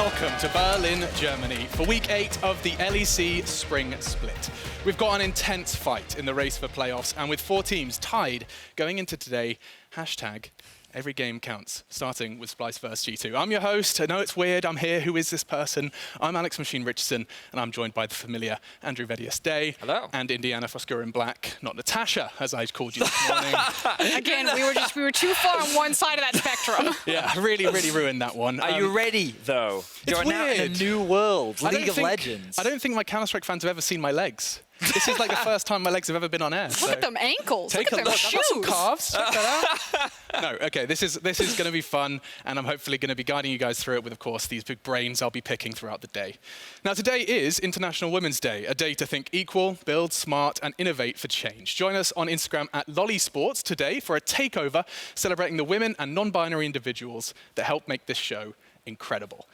welcome to Berlin, Germany for week 8 of the LEC Spring Split. We've got an intense fight in the race for playoffs, and with 4 teams tied going into today, hashtag every game counts, starting with Splice vs G2. I'm your host. I know it's weird. I'm here. Who is this person? I'm Alex Machine Richardson, and I'm joined by the familiar Andrew Vedius Day. Hello. And Indiana Froskurinn Black, not Natasha, as I called you this morning. Again, we were too far on one side of that spectrum. Yeah, really ruined that one. Are you ready, though? You're now in a new world, League of Legends. I don't think my Counter-Strike fans have ever seen my legs. This is like the first time my legs have ever been on air. Look at them ankles. Take Look a at look. them I've got some shoes. calves. Check that out. No, okay, this is going to be fun, and I'm hopefully going to be guiding you guys through it with, of course, these big brains I'll be picking throughout the day. Now, today is International Women's Day, a day to think equal, build smart, and innovate for change. Join us on Instagram at LollySports today for a takeover celebrating the women and non-binary individuals that help make this show incredible.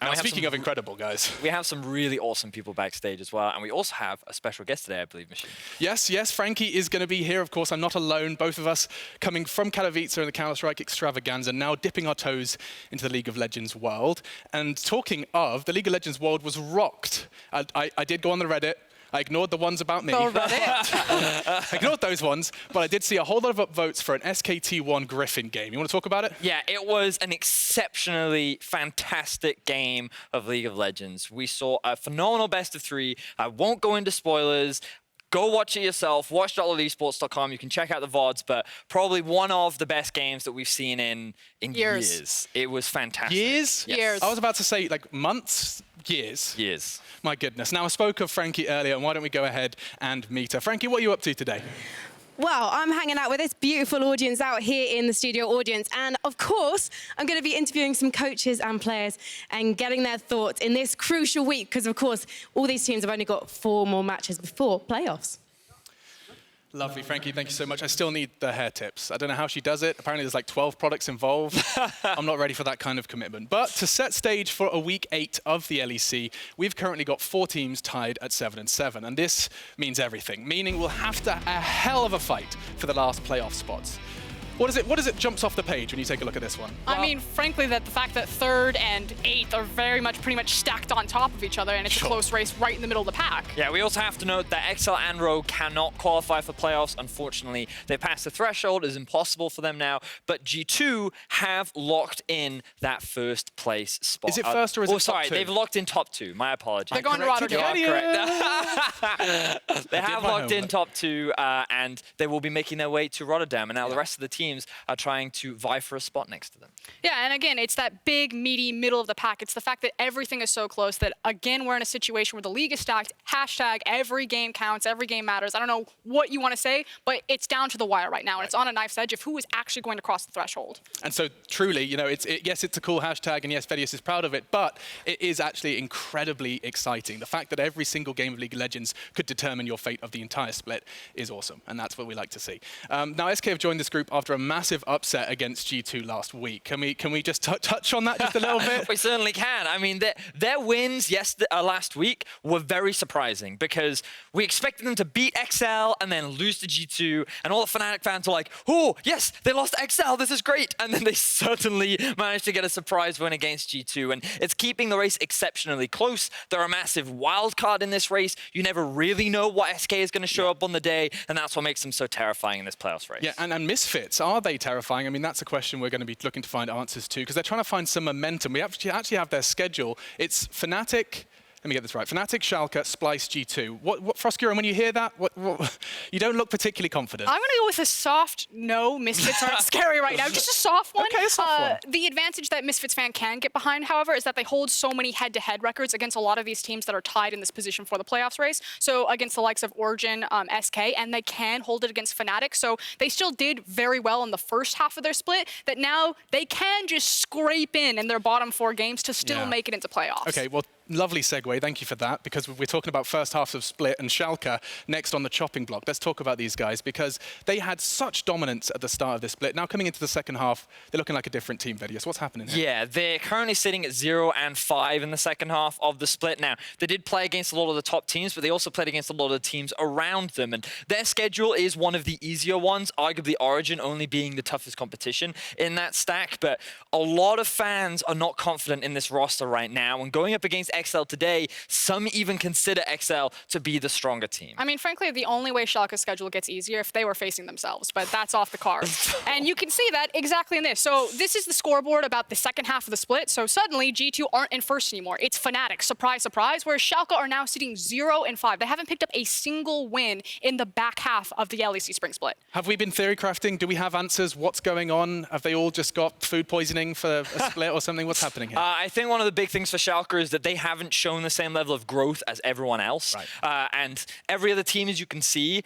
Now, speaking of incredible, guys. We have some really awesome people backstage as well, and we also have a special guest today, I believe, Machine. Yes, Frankie is going to be here. Of course, I'm not alone. Both of us coming from Katowice in the Counter-Strike extravaganza, now dipping our toes into the League of Legends world. And talking of, the League of Legends world was rocked. I did go on the Reddit. I ignored the ones about me. I ignored those ones, but I did see a whole lot of upvotes for an SKT1 Griffin game. You want to talk about it? Yeah, it was an exceptionally fantastic game of League of Legends. We saw a phenomenal best of 3. I won't go into spoilers. Go watch it yourself. Watch.esports.com. You can check out the VODs, but probably one of the best games that we've seen in years. It was fantastic. Years? Yes. Years. I was about to say, like, months? Years. Years. My goodness. Now, I spoke of Frankie earlier, and why don't we go ahead and meet her? Frankie, what are you up to today? Well, I'm hanging out with this beautiful audience out here in the studio audience. And of course, I'm going to be interviewing some coaches and players and getting their thoughts in this crucial week. Because, of course, all these teams have only got 4 more matches before playoffs. Lovely, Frankie, thank you so much. I still need the hair tips. I don't know how she does it. Apparently there's like 12 products involved. I'm not ready for that kind of commitment. But to set stage for a week 8 of the LEC, we've currently got 4 teams tied at 7-7. And this means everything, meaning we'll have to a hell of a fight for the last playoff spots. What is it jumps off the page when you take a look at this one? I mean, frankly, the fact that 3rd and 8th are pretty much stacked on top of each other, and it's a close race right in the middle of the pack. Yeah, we also have to note that XL and Rogue cannot qualify for playoffs. Unfortunately, they passed the threshold. It's impossible for them now. But G2 have locked in that 1st place spot. Is it first or is it top 2? Oh, sorry, they've locked in top 2. My apologies. They're going to Rotterdam. You are correct. They have locked in top 2, and they will be making their way to Rotterdam. And now the rest of the teams are trying to vie for a spot next to them. Yeah, and again, it's that big, meaty middle of the pack. It's the fact that everything is so close that, again, we're in a situation where the league is stacked. Hashtag every game counts, every game matters. I don't know what you want to say, but it's down to the wire right now, and it's on a knife's edge of who is actually going to cross the threshold. And so truly, you know, yes, it's a cool hashtag, and yes, Vedius is proud of it, but it is actually incredibly exciting. The fact that every single game of League of Legends could determine your fate of the entire split is awesome, and that's what we like to see. Now, SK have joined this group after a massive upset against G2 last week. Can we just touch on that just a little bit? We certainly can. I mean, their wins last week were very surprising because we expected them to beat XL and then lose to G2, and all the Fnatic fans were like, oh, yes, they lost to XL, this is great. And then they certainly managed to get a surprise win against G2, and it's keeping the race exceptionally close. They're a massive wild card in this race. You never really know what SK is going to show up on the day, and that's what makes them so terrifying in this playoffs race. Yeah, and Misfits, are they terrifying? I mean, that's a question we're going to be looking to find answers to, because they're trying to find some momentum. We actually have their schedule. It's Fnatic. Let me get this right. Fnatic, Schalke, Splice, G2. What Froskurinn, when you hear that, you don't look particularly confident. I'm going to go with a soft no. Misfits aren't scary right now. Just a soft one. Okay, a soft one. The advantage that Misfits fan can get behind, however, is that they hold so many head-to-head records against a lot of these teams that are tied in this position for the playoffs race. So against the likes of Origin, SK, and they can hold it against Fnatic. So they still did very well in the first half of their split, that now they can just scrape in their bottom 4 games to still make it into playoffs. Okay, well, lovely segue, thank you for that, because we're talking about first half of Split and Schalke next on the chopping block. Let's talk about these guys, because they had such dominance at the start of this Split. Now coming into the second half, they're looking like a different team, Vedius. What's happening here? Yeah, they're currently sitting at 0-5 in the second half of the Split. Now, they did play against a lot of the top teams, but they also played against a lot of the teams around them. And their schedule is one of the easier ones, arguably Origin only being the toughest competition in that stack. But a lot of fans are not confident in this roster right now. And going up against XL today, some even consider XL to be the stronger team. I mean, frankly, the only way Schalke's schedule gets easier if they were facing themselves, but that's off the cards. And you can see that exactly in this. So this is the scoreboard about the second half of the Split. So suddenly G2 aren't in first anymore. It's Fnatic, surprise, surprise, whereas Schalke are now sitting 0-5. They haven't picked up a single win in the back half of the LEC Spring Split. Have we been theory crafting? Do we have answers? What's going on? Have they all just got food poisoning for a Split or something? What's happening here? I think one of the big things for Schalke is that they haven't shown the same level of growth as everyone else. Right. And every other team, as you can see,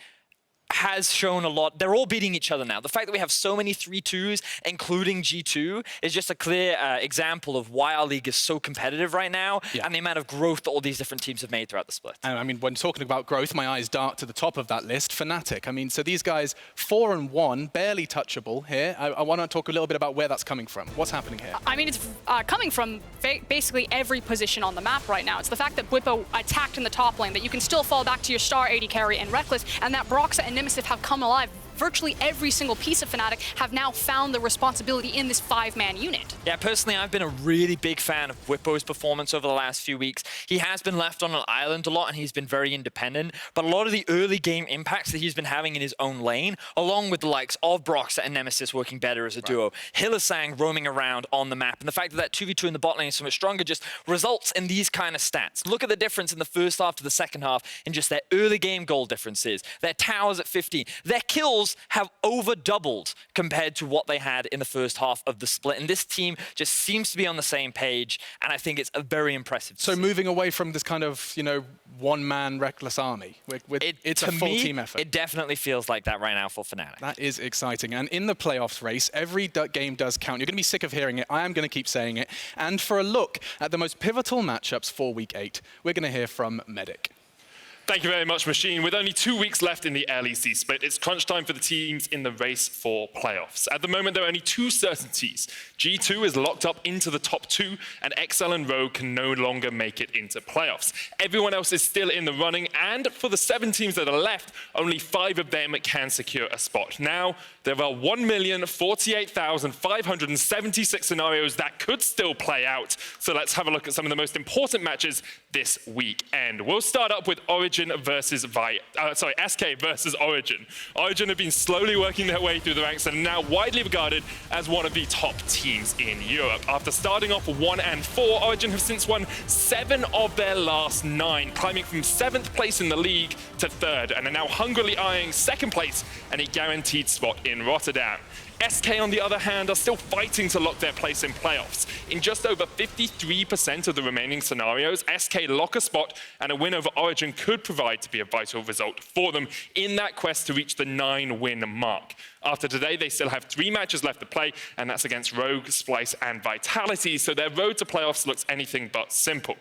has shown a lot. They're all beating each other now. The fact that we have so many 3-2s, including G2, is just a clear example of why our league is so competitive right now, and the amount of growth that all these different teams have made throughout the Split. And I mean, when talking about growth, my eyes dart to the top of that list, Fnatic. I mean, so these guys, 4-1, barely touchable here. I want to talk a little bit about where that's coming from. What's happening here? I mean, it's coming from basically every position on the map right now. It's the fact that Bwipo attacked in the top lane, that you can still fall back to your star AD carry and Reckless, and that Broxa and Nemesis have come alive. Virtually every single piece of Fnatic have now found the responsibility in this 5-man unit. Yeah, personally, I've been a really big fan of Bwipo's performance over the last few weeks. He has been left on an island a lot, and he's been very independent. But a lot of the early game impacts that he's been having in his own lane, along with the likes of Broxa and Nemesis working better as a duo, Hylissang roaming around on the map, and the fact that that 2v2 in the bot lane is so much stronger just results in these kind of stats. Look at the difference in the first half to the second half in just their early game goal differences. Their towers at 15. Their kills have over doubled compared to what they had in the first half of the Split. And this team just seems to be on the same page, and I think it's a very impressive. So moving away from this kind of, you know, one-man reckless army, it's a full team effort. It definitely feels like that right now for Fnatic. That is exciting. And in the playoffs race, every game does count. You're going to be sick of hearing it. I am going to keep saying it. And for a look at the most pivotal matchups for Week 8, we're going to hear from Medic. Thank you very much, Machine. With only 2 weeks left in the LEC Split, it's crunch time for the teams in the race for playoffs. At the moment, there are only 2 certainties. G2 is locked up into the top 2, and XL and Rogue can no longer make it into playoffs. Everyone else is still in the running, and for the 7 teams that are left, only 5 of them can secure a spot. Now, there are 1,048,576 scenarios that could still play out. So let's have a look at some of the most important matches this weekend. We'll start up with SK versus Origin. Origin have been slowly working their way through the ranks and are now widely regarded as one of the top teams in Europe. After starting off 1-4, Origin have since won 7 of their last 9, climbing from 7th place in the league to 3rd, and are now hungrily eyeing 2nd place and a guaranteed spot in Rotterdam. SK, on the other hand, are still fighting to lock their place in playoffs. In just over 53% of the remaining scenarios, SK lock a spot, and a win over Origin could provide to be a vital result for them in that quest to reach the 9-win mark. After today, they still have 3 matches left to play, and that's against Rogue, Splice, and Vitality, so their road to playoffs looks anything but simple.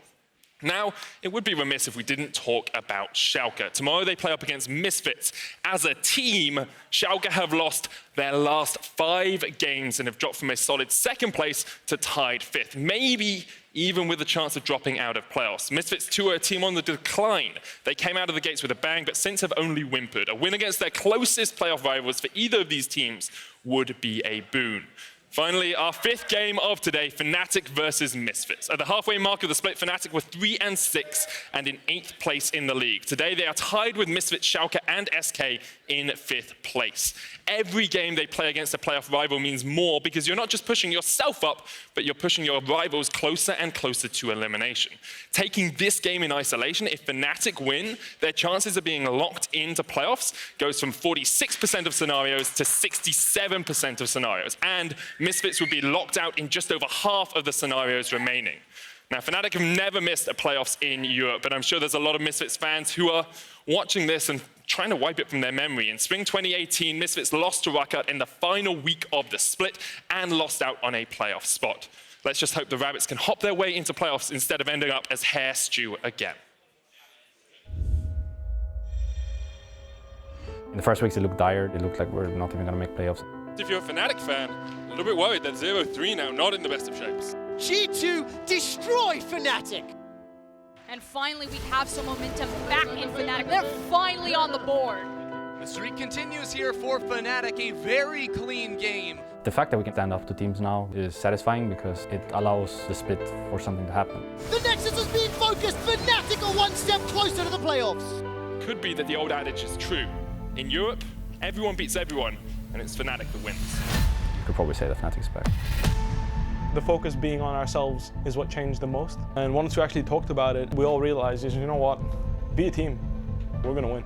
Now, it would be remiss if we didn't talk about Schalke. Tomorrow they play up against Misfits. As a team, Schalke have lost their last 5 games and have dropped from a solid 2nd place to tied 5th, maybe even with a chance of dropping out of playoffs. Misfits, too, are a team on the decline. They came out of the gates with a bang, but since have only whimpered. A win against their closest playoff rivals for either of these teams would be a boon. Finally, our 5th game of today, Fnatic versus Misfits. At the halfway mark of the split, Fnatic were 3-6 and in 8th place in the league. Today, they are tied with Misfits, Schalke, and SK in 5th place. Every game they play against a playoff rival means more because you're not just pushing yourself up, but you're pushing your rivals closer and closer to elimination. Taking this game in isolation, if Fnatic win, their chances of being locked into playoffs goes from 46% of scenarios to 67% of scenarios. And Misfits would be locked out in just over half of the scenarios remaining. Now, Fnatic have never missed a playoffs in Europe, but I'm sure there's a lot of Misfits fans who are watching this and trying to wipe it from their memory. In spring 2018, Misfits lost to Raka in the final week of the split and lost out on a playoff spot. Let's just hope the Rabbits can hop their way into playoffs instead of ending up as hair stew again. In the first weeks, it looked dire. It looked like we're not even going to make playoffs. If you're a Fnatic fan, a little bit worried that 0-3 now, not in the best of shapes. G2 destroy Fnatic. And finally, we have some momentum back in Fnatic. They're finally on the board. The streak continues here for Fnatic, a very clean game. The fact that we can stand up to teams now is satisfying because it allows the split for something to happen. The Nexus is being focused. Fnatic are one step closer to the playoffs. Could be that the old adage is true. In Europe, everyone beats everyone, and it's Fnatic that wins. You could probably say that Fnatic's back. The focus being on ourselves is what changed the most. And once we actually talked about it, we all realized, you know what, be a team, we're gonna win.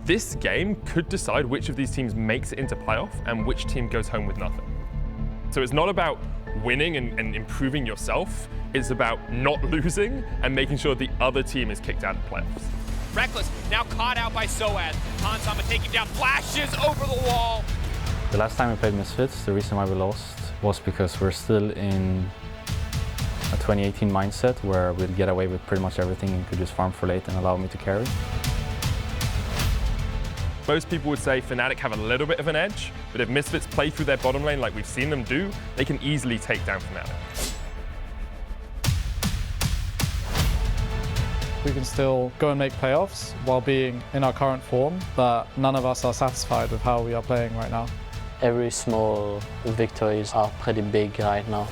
This game could decide which of these teams makes it into playoff and which team goes home with nothing. So it's not about winning and improving yourself, it's about not losing and making sure the other team is kicked out of playoffs. Reckless now caught out by Soaz. Hansama taking down, flashes over the wall. The last time we played Misfits, the reason why we lost was because we're still in a 2018 mindset where we'd get away with pretty much everything and could just farm for late and allow me to carry. Most people would say Fnatic have a little bit of an edge, but if Misfits play through their bottom lane like we've seen them do, they can easily take down Fnatic. We can still go and make playoffs while being in our current form, but none of us are satisfied with how we are playing right now. Every small victories are pretty big right now.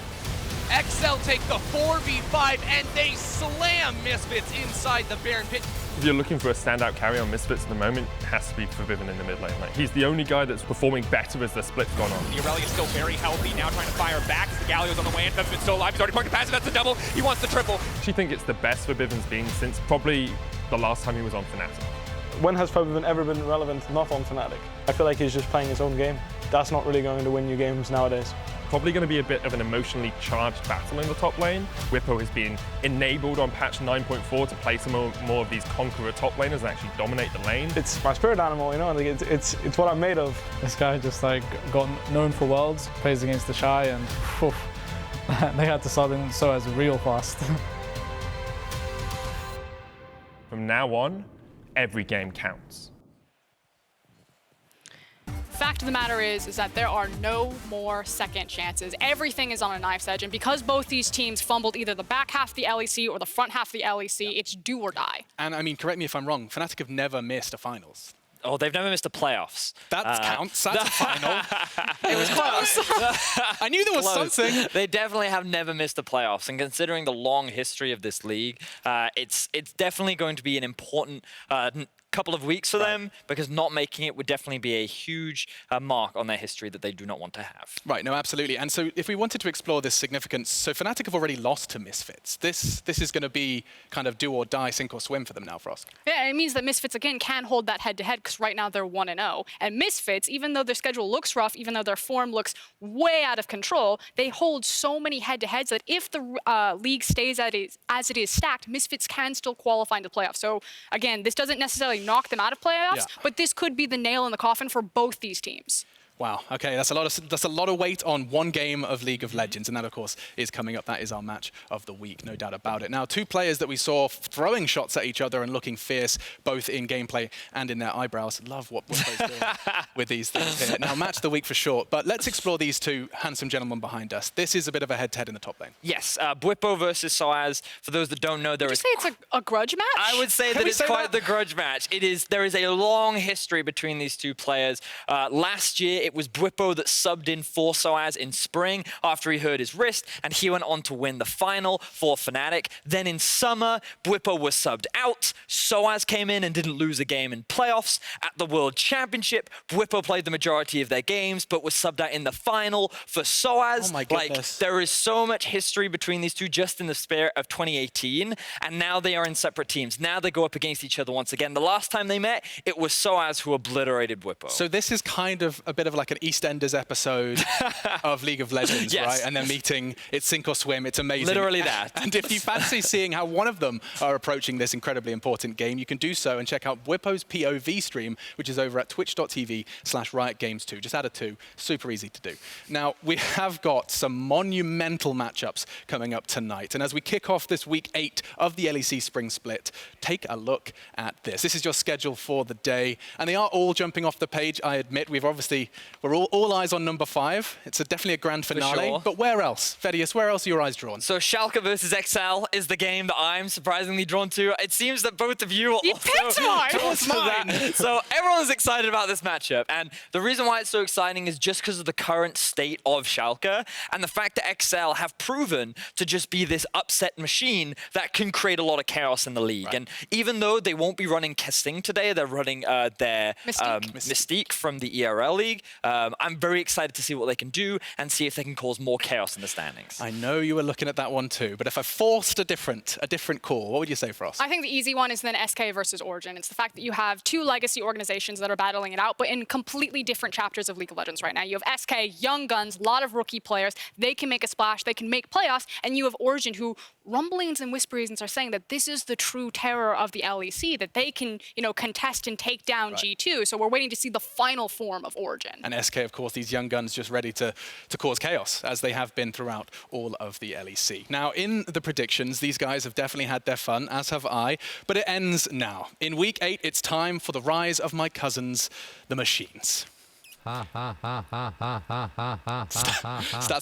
XL take the 4v5 and they slam Misfits inside the Baron pit. If you're looking for a standout carry on Misfits at the moment, it has to be Forbidden in the mid lane. Like, he's the only guy that's performing better as the split's gone on. The Aurelia is still very healthy, now trying to fire back as the Galio's on the way, and Featherman's still alive, he's already parked the passive, that's the double, he wants the triple. I actually think it's the best Forbidden's been since probably the last time he was on Fnatic. When has Forbidden ever been relevant not on Fnatic? I feel like he's just playing his own game. That's not really going to win you games nowadays. Probably going to be a bit of an emotionally charged battle in the top lane. Whippo has been enabled on patch 9.4 to play some more of these conqueror top laners and actually dominate the lane. It's my spirit animal, you know, like it's what I'm made of. This guy just like got known for Worlds, plays against the Shy, and whew, they had to start in Soaz real fast. From now on, every game counts. Fact of the matter is that there are no more second chances. Everything is on a knife's edge, and because both these teams fumbled either the back half of the LEC or the front half of the LEC, it's do or die. And I mean, correct me if I'm wrong, Fnatic have never missed a finals. Oh, they've never missed a playoffs. That counts, that's a final. It was close. I knew there was something. They definitely have never missed the playoffs, and considering the long history of this league, it's definitely going to be an important couple of weeks for them, because not making it would definitely be a huge mark on their history that they do not want to have. Right, no, absolutely. And so if we wanted to explore this significance, so Fnatic have already lost to Misfits. This is going to be kind of do or die, sink or swim for them now, Frosk. Yeah, it means that Misfits, again, can hold that head-to-head, because right now they're 1-0. And Misfits, even though their schedule looks rough, even though their form looks way out of control, they hold so many head-to-heads that if the league stays as it is stacked, Misfits can still qualify into playoffs. So, again, this doesn't necessarily knock them out of playoffs, but this could be the nail in the coffin for both these teams. Wow, okay, that's a lot of weight on one game of League of Legends, and that, of course, is coming up. That is our match of the week, no doubt about it. Now, two players that we saw throwing shots at each other and looking fierce, both in gameplay and in their eyebrows. Love what Whippo's doing with these things here. Now, match of the week for sure, but let's explore these two handsome gentlemen behind us. This is a bit of a head-to-head in the top lane. Yes, Bwipo versus Soaz. For those that don't know, there is... Would you say it's a grudge match? I would say that it's quite the grudge match. There is a long history between these two players. Last year, it was Bwipo that subbed in for Soaz in spring after he hurt his wrist, and he went on to win the final for Fnatic. Then in summer, Bwipo was subbed out. Soaz came in and didn't lose a game in playoffs. At the World Championship, Bwipo played the majority of their games, but was subbed out in the final for Soaz. Oh my goodness. Like, there is so much history between these two just in the spirit of 2018, and now they are in separate teams. Now they go up against each other once again. The last time they met, it was Soaz who obliterated Bwipo. So this is kind of a bit of of like an EastEnders episode of League of Legends, Yes. right? And they're meeting, it's sink or swim, it's amazing. Literally that. And if you fancy seeing how one of them are approaching this incredibly important game, you can do so and check out Whippo's POV stream, which is over at twitch.tv/RiotGames2. Just add a 2, super easy to do. Now, we have got some monumental matchups coming up tonight. And as we kick off this week 8 of the LEC Spring Split, take a look at this. This is your schedule for the day. And they are all jumping off the page, I admit. We're all eyes on number 5. It's definitely a grand finale. sure. But where else? Vedius, where else are your eyes drawn? So Schalke versus XL is the game that I'm surprisingly drawn to. It seems that both of you are You also picked mine! drawn It was to mine. that. So everyone's excited about this matchup. And the reason why it's so exciting is just because of the current state of Schalke and the fact that XL have proven to just be this upset machine that can create a lot of chaos in the league. Right. And even though they won't be running Kesting today, they're running their Mystique. Mystique from the ERL League. I'm very excited to see what they can do and see if they can cause more chaos in the standings. I know you were looking at that one too, but if I forced a different call, what would you say, Frost? I think the easy one is then SK versus Origin. It's the fact that you have 2 legacy organizations that are battling it out, but in completely different chapters of League of Legends right now. You have SK, young guns, a lot of rookie players. They can make a splash, they can make playoffs, and you have Origin, who rumblings and whisperings are saying that this is the true terror of the LEC, that they can, contest and take down G2. So we're waiting to see the final form of Origin. And SK, of course, these young guns just ready to cause chaos, as they have been throughout all of the LEC. Now, in the predictions, these guys have definitely had their fun, as have I, but it ends now. In week 8, it's time for the rise of my cousins, the Machines. That's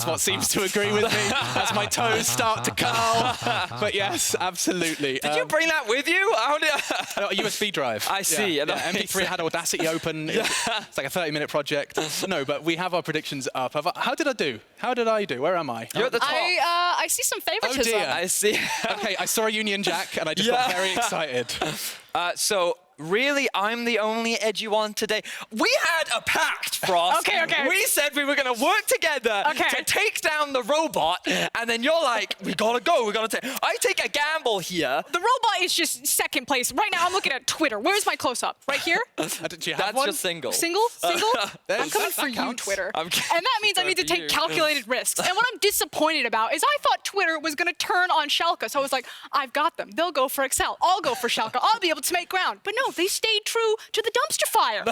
what seems to agree with me as my toes start to curl. But yes, absolutely. Did you bring that with you? How did A USB drive. I see. Yeah. That makes MP3 had Audacity open. It's like a 30-minute project. No, but we have our predictions up. How did I do? Where am I? You're at the top. I see some favoritism. dear. I see. Okay, I saw a Union Jack and I just got very excited. So really, I'm the only edgy one today. We had a pact, Frost. Okay. We said we were going to work together to take down the robot, and then you're like, we gotta go. I take a gamble here. The robot is just second place. Right now, I'm looking at Twitter. Where's my close-up? Right here? Did you have That's one? just single. Single? I'm coming for you, counts. Twitter. I'm And that means I need to for take you. calculated risks. And what I'm disappointed about is I thought Twitter was going to turn on Schalke. So I was like, I've got them. They'll go for Excel. I'll go for Schalke. I'll be able to make ground. But no, they stayed true to the dumpster fire.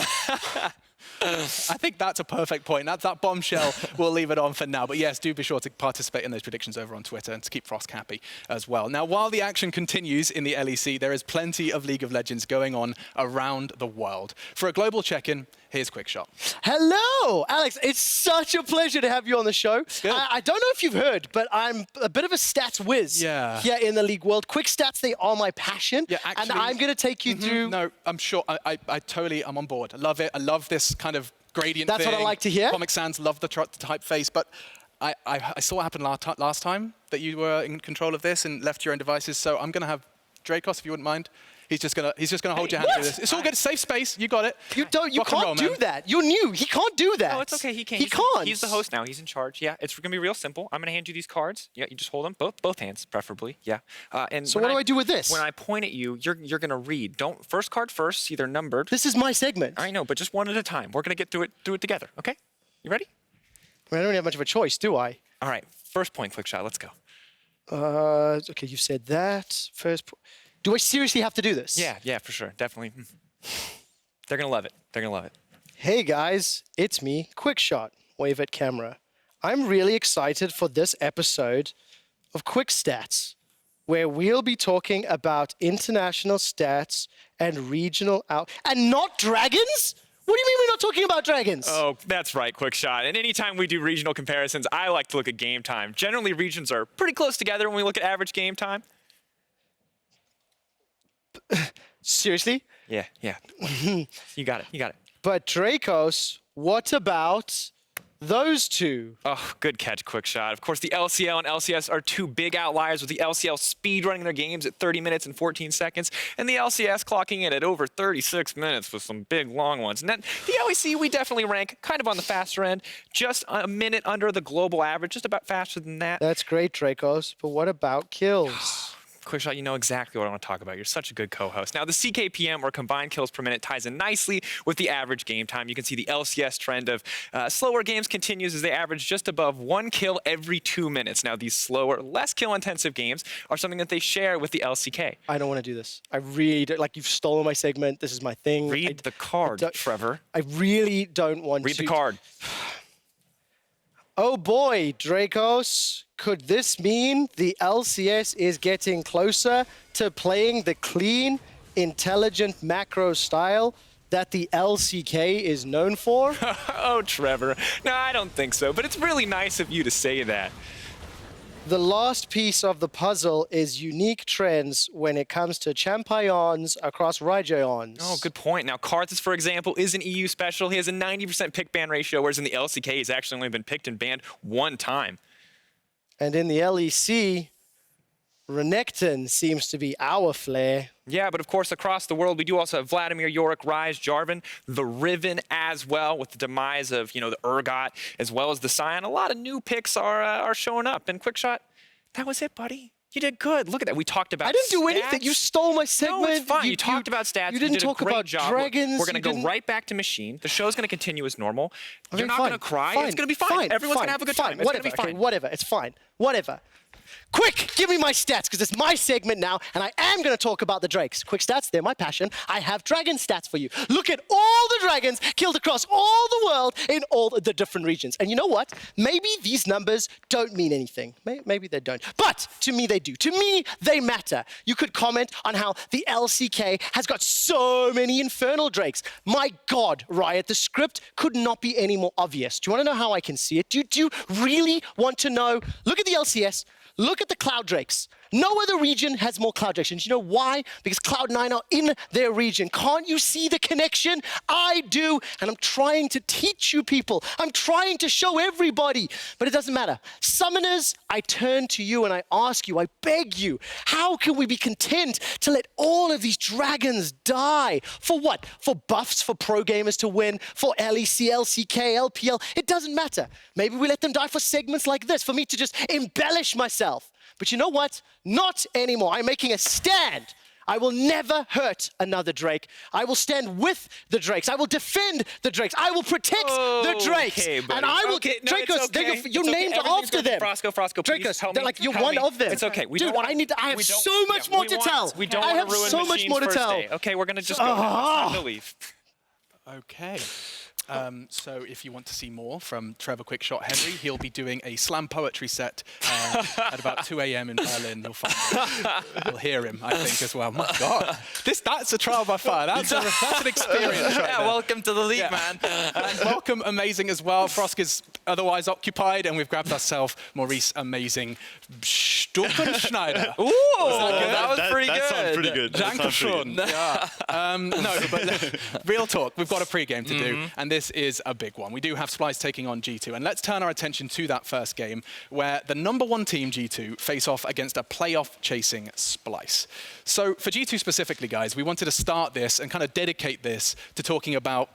I think that's a perfect point. That bombshell, we'll leave it on for now. But yes, do be sure to participate in those predictions over on Twitter and to keep Frost happy as well. Now, while the action continues in the LEC, there is plenty of League of Legends going on around the world. For a global check-in, here's Quickshot. Hello, Alex. It's such a pleasure to have you on the show. I don't know if you've heard, but I'm a bit of a stats whiz here in the league world. Quick stats, they are my passion. Yeah, actually, and I'm going to take you through... No, I'm sure. I totally am on board. I love it. I love this kind of gradient That's thing. what I like to hear. Comic Sans, love the typeface. But I saw what happened last time that you were in control of this and left your own devices. So I'm going to have Drakos, if you wouldn't mind. He's just gonna hold your hand through this. It's all good. Safe space. You got it. You Rock and roll, can't do man. that. You're new. He can't do that. Oh, it's okay. He can't. He can't. He's the host now. He's in charge. Yeah, it's gonna be real simple. I'm gonna hand you these cards. Yeah, you just hold them both hands, preferably. Yeah. And So what do I do with this? When I point at you, you're gonna read. Don't first card first. See, they're numbered. This is my segment. I know, but just one at a time. We're gonna get through it together. Okay? You ready? I don't really have much of a choice, do I? All right. First point, Quickshot. Let's go. Okay, you've said that. Do I seriously have to do this? Yeah, for sure. Definitely. They're gonna love it. Hey guys, it's me, Quickshot. Wave at camera. I'm really excited for this episode of Quick Stats, where we'll be talking about international stats and regional and not dragons? What do you mean we're not talking about dragons? Oh, that's right, Quickshot. And anytime we do regional comparisons, I like to look at game time. Generally, regions are pretty close together when we look at average game time. Seriously? Yeah. You got it. But Drakos, what about those two? Oh, good catch, Quickshot. Of course, the LCL and LCS are two big outliers, with the LCL speed running their games at 30 minutes and 14 seconds, and the LCS clocking in at over 36 minutes with some big long ones. And then the LEC, we definitely rank kind of on the faster end, just a minute under the global average, just about faster than that. That's great, Drakos. But what about kills? Quickshot, you know exactly what I want to talk about. You're such a good co-host. Now, the CKPM, or combined kills per minute, ties in nicely with the average game time. You can see the LCS trend of slower games continues as they average just above 1 kill every 2 minutes. Now, these slower, less kill-intensive games are something that they share with the LCK. I don't want to do this. I really don't. Like, you've stolen my segment. This is my thing. Read the card, Trevor. I really don't want to. Read the card. Oh boy, Drakos. Could this mean the LCS is getting closer to playing the clean, intelligent macro style that the LCK is known for? Oh, Trevor. No, I don't think so, but it's really nice of you to say that. The last piece of the puzzle is unique trends when it comes to champions across regions. Oh, good point. Now, Karthus, for example, is an EU special. He has a 90% pick ban ratio, whereas in the LCK, he's actually only been picked and banned 1 time. And in the LEC, Renekton seems to be our flair. Yeah, but of course, across the world, we do also have Vladimir, Yorick, Ryze, Jarvan, the Riven as well, with the demise of, the Urgot, as well as the Scion. A lot of new picks are showing up. And Quickshot, that was it, buddy. You did good. Look at that. We talked about I didn't do anything. stats. You stole my segment. No, it's fine. You talked about stats. You didn't did talk a great about job. dragons. We're going to go right back to Machine. The show's going to continue as normal. Okay, You're not going to cry. Fine, it's going to be fine. Everyone's going to have a good time. It's Whatever. going to be fine. Okay, whatever. It's fine. Whatever. Quick, give me my stats, because it's my segment now, and I am going to talk about the Drakes. Quick stats, they're my passion. I have dragon stats for you. Look at all the dragons killed across all the world in all the different regions. And you know what? Maybe these numbers don't mean anything. Maybe they don't. But to me, they do. To me, they matter. You could comment on how the LCK has got so many Infernal Drakes. My God, Riot, the script could not be any more obvious. Do you want to know how I can see it? Do you really want to know? Look at the LCS. Look at the Cloud Drakes. No other region has more Cloud Drakes. And you know why? Because Cloud9 are in their region. Can't you see the connection? I do. And I'm trying to teach you people. I'm trying to show everybody. But it doesn't matter. Summoners, I turn to you and I ask you, I beg you, how can we be content to let all of these dragons die? For what? For buffs for pro gamers to win? For LEC, LCK, LPL? It doesn't matter. Maybe we let them die for segments like this, for me to just embellish myself. But you know what? Not anymore. I'm making a stand. I will never hurt another Drake. I will stand with the Drakes. I will defend the Drakes. I will protect the Drakes. Okay, buddy. And I will. Okay, no, Drakos, it's okay. you're named after them. Frosco, Drakos, help they're me. like you're Help one me. of them. It's okay. We Dude, don't want. I have so much more to tell. We don't I want have to ruin so much Machine's more to first tell. day. Okay, we're gonna just go. Now. It's time to leave. Okay. So if you want to see more from Trevor Quickshot Henry, he'll be doing a slam poetry set at about 2 a.m. in Berlin. You'll you'll hear him, I think, as well. My God, that's a trial by fire. That's an experience right there. Welcome to the league, man. And welcome, Amazing, as well. Frosk is otherwise occupied, and we've grabbed ourselves Maurice Amazing Stuppenschneider. Ooh, that was pretty good. That sounds pretty good. Dankeschön. Yeah. No, but real talk. We've got a pre-game to do, and this is a big one. We do have Splice taking on G2, and let's turn our attention to that first game, where the #1 team, G2, face off against a playoff-chasing Splice. So for G2 specifically, guys, we wanted to start this and kind of dedicate this to talking about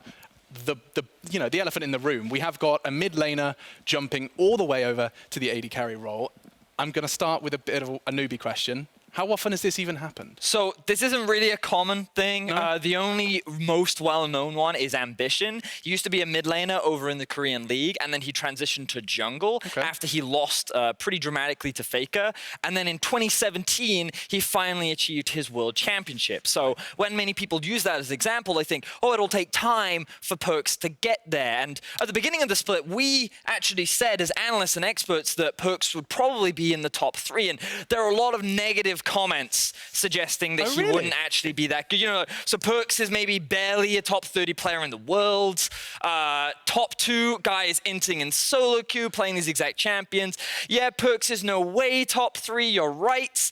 the elephant in the room. We have got a mid laner jumping all the way over to the AD carry role. I'm going to start with a bit of a newbie question. How often has this even happened? So this isn't really a common thing. No? The only most well-known one is Ambition. He used to be a mid laner over in the Korean League, and then he transitioned to jungle after he lost pretty dramatically to FLICKR. And then in 2017, he finally achieved his world championship. So when many people use that as an example, they think, oh, it'll take time for Perkz to get there. And at the beginning of the split, we actually said as analysts and experts that Perkz would probably be in the top 3. And there are a lot of negative comments suggesting that he wouldn't actually be that good. So Perkz is maybe barely a top 30 player in the world. Top 2 guy is inting in solo queue, playing these exact champions. Yeah, Perkz is no way top 3, you're right.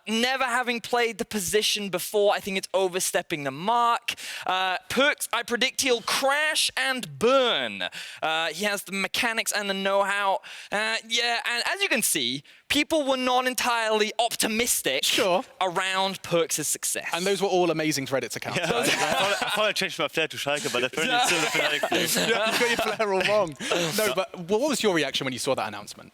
Never having played the position before, I think it's overstepping the mark. Perkz, I predict he'll crash and burn. He has the mechanics and the know-how. Yeah, and as you can see, people were not entirely optimistic around Perkz' success. And those were all Amazing Reddit's accounts. Yeah. I thought I changed my flair to Schalke, but apparently it's still a Fnatic flair. You got your flair all wrong. No, but what was your reaction when you saw that announcement?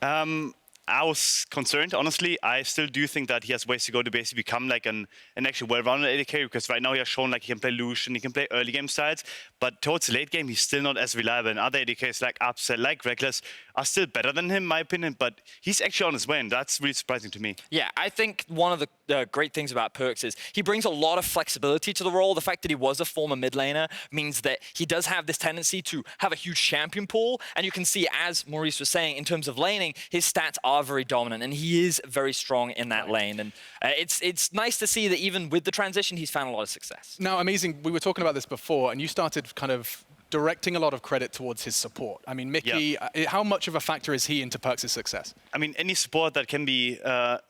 I was concerned, honestly. I still do think that he has ways to go to basically become like an actual well-rounded AD carry, because right now he has shown like he can play Lucian, he can play early game styles, but towards the late game, he's still not as reliable. And other AD carries like Upset, like Reckless, are still better than him, in my opinion, but he's actually on his way, and that's really surprising to me. Yeah, I think one of the great things about Perkz is he brings a lot of flexibility to the role. The fact that he was a former mid laner means that he does have this tendency to have a huge champion pool, and you can see, as Maurice was saying, in terms of laning, his stats are very dominant, and he is very strong in that lane. And it's nice to see that even with the transition, he's found a lot of success. Now, amazing, we were talking about this before, and you started kind of directing a lot of credit towards his support. I mean, Mickey, how much of a factor is he into Perkz' success? I mean, any support that can be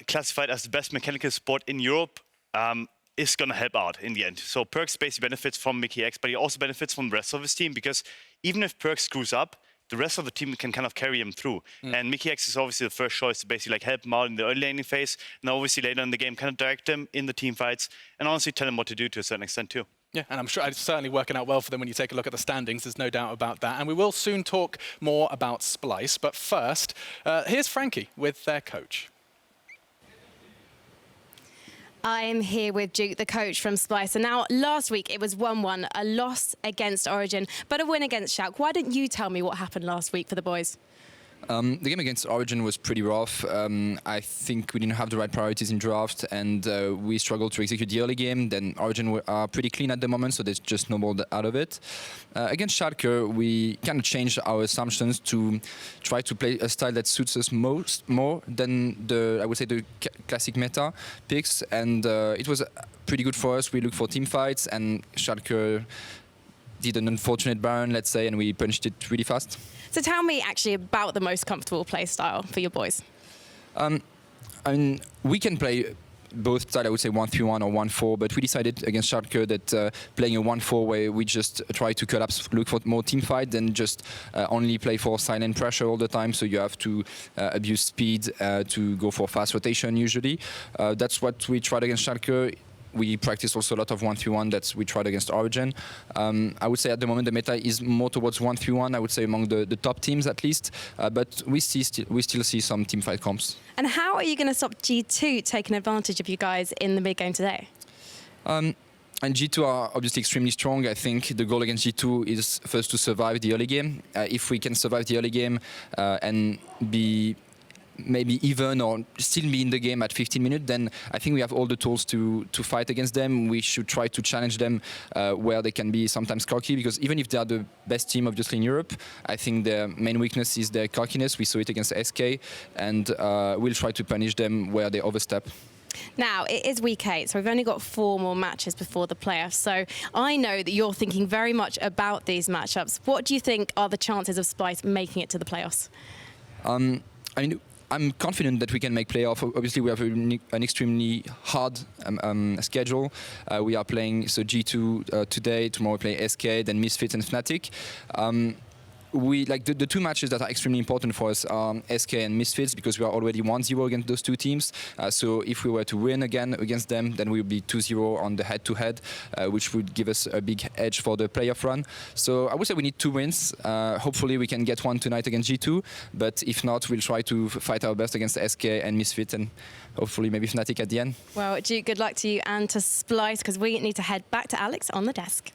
classified as the best mechanical support in Europe is going to help out in the end. So Perkz basically benefits from Mickey X, but he also benefits from the rest of his team, because even if Perkz screws up, the rest of the team can kind of carry him through. And Mickey X is obviously the first choice to basically like help him out in the early laning phase, and obviously later in the game kind of direct him in the team fights, and honestly tell him what to do to a certain extent too. Yeah, and I'm sure it's certainly working out well for them when you take a look at the standings. There's no doubt about that. And we will soon talk more about Splice. But first, here's Frankie with their coach. I'm here with Duke, the coach from Splice. And now, last week, it was 1-1, a loss against Origin, but a win against Schalke. Why don't you tell me what happened last week for the boys? The game against Origin was pretty rough. I think we didn't have the right priorities in draft, and we struggled to execute the early game. Then Origin are pretty clean at the moment, so they just snowballed out of it. Against Schalke, we kind of changed our assumptions to try to play a style that suits us more than I would say, the classic meta picks, and it was pretty good for us. We looked for team fights, and Schalke did an unfortunate Baron, let's say, and we punched it really fast. So tell me actually about the most comfortable play style for your boys. I mean, we can play both styles, I would say 1-3-1 or 1-4, but we decided against Schalke that playing a 1-4 where we just try to collapse, look for more team fight than just only play for silent pressure all the time, so you have to abuse speed to go for fast rotation usually. That's what we tried against Schalke. We practice also a lot of 1-3-1 that we tried against Origin. I would say at the moment the meta is more towards 1-3-1, I would say among the top teams at least, but we still see some team fight comps. And how are you going to stop G2 taking advantage of you guys in the mid game today? And G2 are obviously extremely strong. I think the goal against G2 is first to survive the early game. If we can survive the early game and be maybe even or still be in the game at 15 minutes, then I think we have all the tools to fight against them. We should try to challenge them where they can be sometimes cocky, because even if they are the best team obviously in Europe, I think their main weakness is their cockiness. We saw it against SK, and we'll try to punish them where they overstep. Now, it is week 8, so we've only got 4 more matches before the playoffs. So I know that you're thinking very much about these matchups. What do you think are the chances of Splice making it to the playoffs? I mean, I'm confident that we can make playoff. Obviously, we have an extremely hard schedule. We are playing G2 today. Tomorrow we play SK, then Misfits and Fnatic. We like the 2 matches that are extremely important for us are SK and Misfits, because we are already 1-0 against those 2 teams. So if we were to win again against them, then we would be 2-0 on the head-to-head, which would give us a big edge for the playoff run. So I would say we need 2 wins. Hopefully we can get one tonight against G2, but if not, we'll try to fight our best against SK and Misfits, and hopefully maybe Fnatic at the end. Well, Duke, good luck to you and to Splice, because we need to head back to Alex on the desk.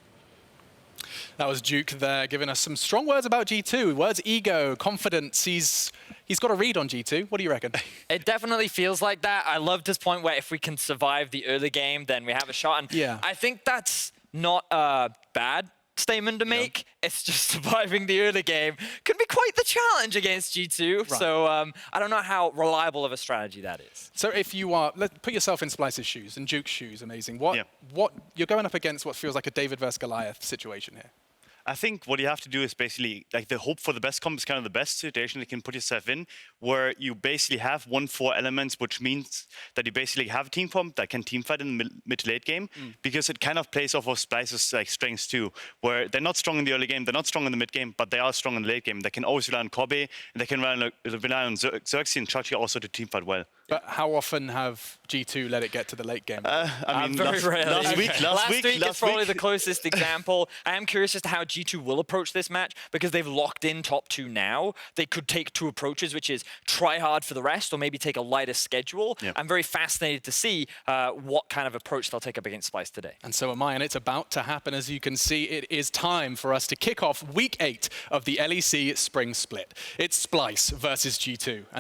That was Duke there, giving us some strong words about G2. Words ego, confidence. He's got a read on G2. What do you reckon? It definitely feels like that. I loved his point where if we can survive the early game, then we have a shot. And yeah. I think that's not a bad statement to make. Yeah. It's just surviving the early game could be quite the challenge against G2. Right. So I don't know how reliable of a strategy that is. So if you are, put yourself in Splice's shoes and Duke's shoes, amazing. What you're going up against what feels like a David versus Goliath situation here. I think what you have to do is basically, like, the hope for the best comp is kind of the best situation you can put yourself in, where you basically have 1-4 elements, which means that you basically have a team comp that can team fight in the mid to late game, because it kind of plays off of Splice's like strengths too, where they're not strong in the early game, they're not strong in the mid game, but they are strong in the late game. They can always rely on Kobe, and they can rely on Xerxes and Chachi also to team fight well. But how often have G2 let it get to the late game? I mean, very rarely. last week is probably the closest example. I am curious as to how G2 will approach this match because they've locked in top 2 now. They could take 2 approaches, which is try hard for the rest or maybe take a lighter schedule. Yeah. I'm very fascinated to see what kind of approach they'll take up against Splice today. And so am I, and it's about to happen. As you can see, it is time for us to kick off week 8 of the LEC Spring Split. It's Splice versus G2. And